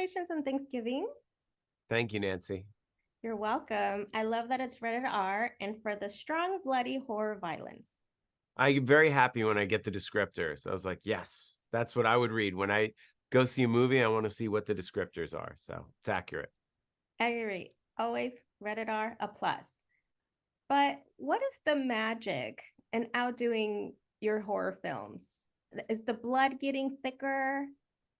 congratulations on Thanksgiving. Thank you, Nancy. You're welcome. I love that it's rated R and for the strong, bloody horror violence. I'm very happy when I get the descriptors. I was like, yes, that's what I would read. When I go see a movie, I want to see what the descriptors are. So it's accurate. I agree. Always rated R, a plus. But what is the magic in outdoing your horror films? Is the blood getting thicker?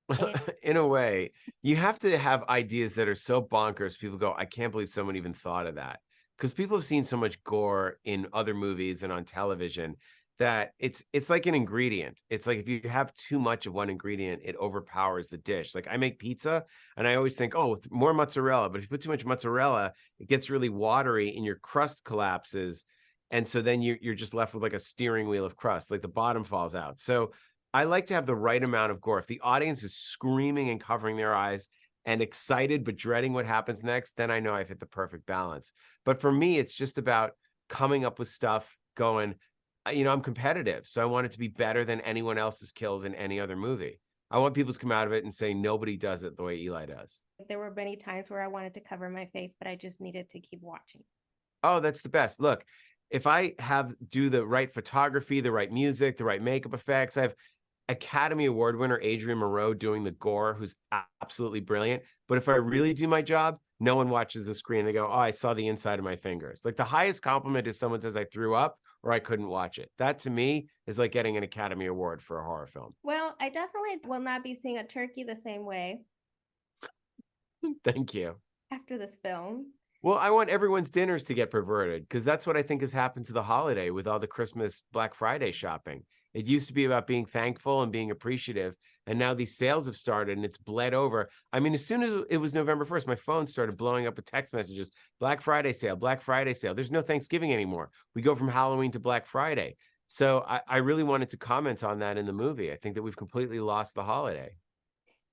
Is In a way, you have to have ideas that are so bonkers. People go, I can't believe someone even thought of that. Because people have seen so much gore in other movies and on television that it's like an ingredient. It's like if you have too much of one ingredient, it overpowers the dish. Like I make pizza and I always think, oh, more mozzarella. But if you put too much mozzarella, it gets really watery and your crust collapses. And so then you're just left with like a steering wheel of crust, like the bottom falls out. So I like to have the right amount of gore. If the audience is screaming and covering their eyes and excited but dreading what happens next, then I know I've hit the perfect balance. But for me, it's just about coming up with stuff going, I'm competitive. So I want it to be better than anyone else's kills in any other movie. I want people to come out of it and say nobody does it the way Eli does. there were many times where I wanted to cover my face, but I just needed to keep watching. Oh, that's the best. Look, if I do the right photography, the right music, the right makeup effects, I have Academy Award winner Adrienne Moreau doing the gore, who's absolutely brilliant. But if I really do my job, no one watches the screen. They go, oh, I saw the inside of my fingers. Like the highest compliment is someone says I threw up or I couldn't watch it. That to me is like getting an Academy Award for a horror film. Well, I definitely will not be seeing a turkey the same way Thank you. after this film. Well, I want everyone's dinners to get perverted because that's what I think has happened to the holiday with all the Christmas Black Friday shopping. It used to be about being thankful and being appreciative. And now these sales have started and it's bled over. I mean, as soon as it was November 1st, my phone started blowing up with text messages, Black Friday sale, Black Friday sale. There's no Thanksgiving anymore. We go from Halloween to Black Friday. So I really wanted to comment on that in the movie. I think that we've completely lost the holiday.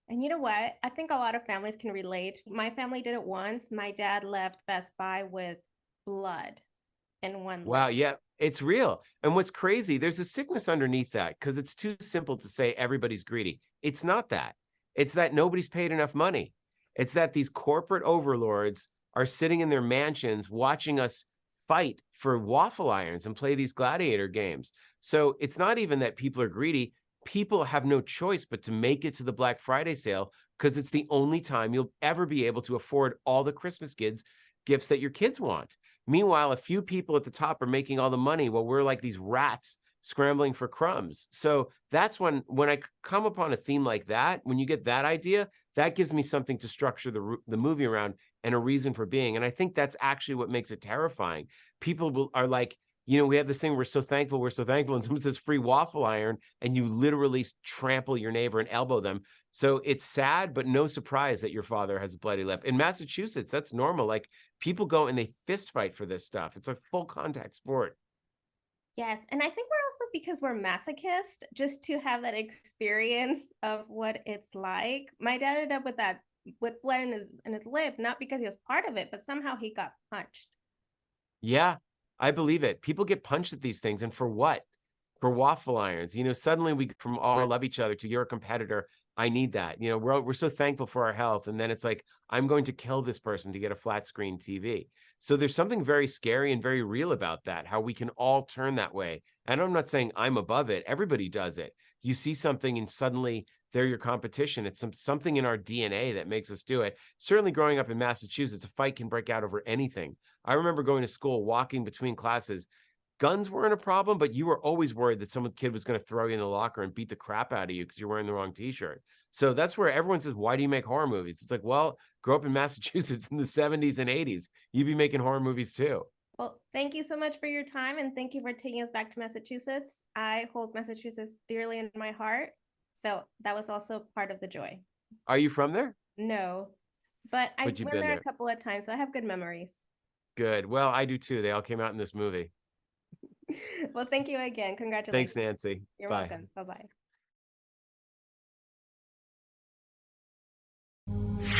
And you know what? I think a lot of families can relate. My family did it once. My dad left Best Buy with blood in one Wow, leg. yeah, it's real. And what's crazy, there's a sickness underneath that because it's too simple to say everybody's greedy. It's not that. It's that nobody's paid enough money. It's that these corporate overlords are sitting in their mansions watching us fight for waffle irons and play these gladiator games. So it's not even that people are greedy. People have no choice but to make it to the Black Friday sale because it's the only time you'll ever be able to afford all the Christmas gifts that your kids want. Meanwhile, a few people at the top are making all the money while we're like these rats scrambling for crumbs. So that's when I come upon a theme like that, when you get that idea, that gives me something to structure the movie around and a reason for being. And I think that's actually what makes it terrifying. People are like, we have this thing, we're so thankful, and someone says free waffle iron, and you literally trample your neighbor and elbow them. So it's sad, but no surprise that your father has a bloody lip. In Massachusetts, that's normal. Like people go and they fist fight for this stuff. It's a full contact sport. Yes, and I think we're also because we're masochist, just to have that experience of what it's like. My dad ended up with blood in his lip, not because he was part of it, but somehow he got punched. Yeah, I believe it. People get punched at these things. And for what? For waffle irons. Suddenly we from all love each other to you're a competitor. I need that. We're so thankful for our health. And then it's like, I'm going to kill this person to get a flat screen TV. So there's something very scary and very real about that, how we can all turn that way. And I'm not saying I'm above it. Everybody does it. You see something and suddenly they're your competition. It's something in our DNA that makes us do it. Certainly growing up in Massachusetts, a fight can break out over anything. I remember going to school, walking between classes. Guns weren't a problem, but you were always worried that some kid was going to throw you in the locker and beat the crap out of you because you're wearing the wrong t-shirt. So that's where everyone says, why do you make horror movies? It's like, well, grow up in Massachusetts in the 70s and 80s. You'd be making horror movies too. Well, thank you so much for your time and thank you for taking us back to Massachusetts. I hold Massachusetts dearly in my heart. So that was also part of the joy. Are you from there? No, but I've But you've been been there a there. couple of times, so I have good memories. Good. Well, I do too. They all came out in this movie. Well, thank you again. Thanks, Congratulations. Nancy. You're Bye. welcome. Bye bye.